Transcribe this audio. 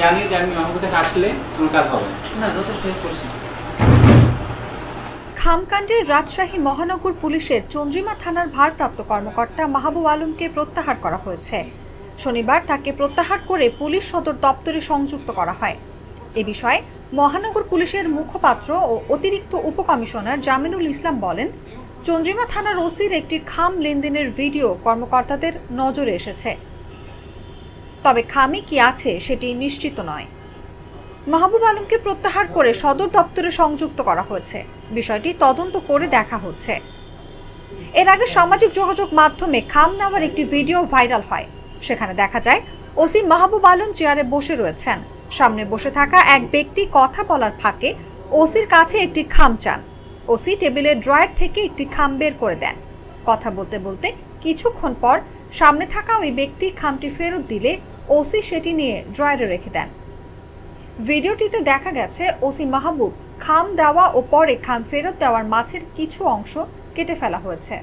জানি যে আমি আমার কাছে আসলে কোনো কাজ হবে না, যথেষ্ট করছি। খামকাণ্ডে রাজশাহী মহানগর পুলিশের চন্দ্রিমা থানার ভারপ্রাপ্ত কর্মকর্তা মাহবুব আলমকে প্রত্যাহার করা হয়েছে। শনিবার তাকে প্রত্যাহার করে পুলিশ সদর দপ্তরে সংযুক্ত করা হয়। এ বিষয়ে মহানগর পুলিশের মুখপাত্র ও অতিরিক্ত উপকমিশনার জামিনুল ইসলাম বলেন, চন্দ্রিমা থানার ওসির একটি খাম লেনদেনের ভিডিও কর্মকর্তাদের নজরে এসেছে, তবে খামে কি আছে সেটি নিশ্চিত নয়। মাহবুব আলমকে প্রত্যাহার করে সদর দপ্তরে সংযুক্ত করা হয়েছে। বিষয়টি তদন্ত করে দেখা হচ্ছে। এর আগে সামাজিক যোগাযোগ মাধ্যমে খাম নেওয়ার একটি ভিডিও ভাইরাল হয়। সেখানে দেখা যায় ওসি মাহবুব আলম চেয়ারে বসে রয়েছেন। সামনে বসে থাকা এক ব্যক্তি কথা বলার ফাঁকে ওসির কাছে একটি খাম চান। ওসি টেবিলের ড্রয়ার থেকে একটি খাম বের করে দেন। কথা বলতে বলতে কিছুক্ষণ পর সামনে থাকা ওই ব্যক্তি খামটি ফেরত দিলে ওসি সেটি নিয়ে ড্রয়ারে রেখে দেন। ভিডিওটিতে দেখা গেছে ওসি মাহবুব খাম দেওয়া ও পরে খাম ফেরত দেওয়ার মাঝের কিছু অংশ কেটে ফেলা হয়েছে।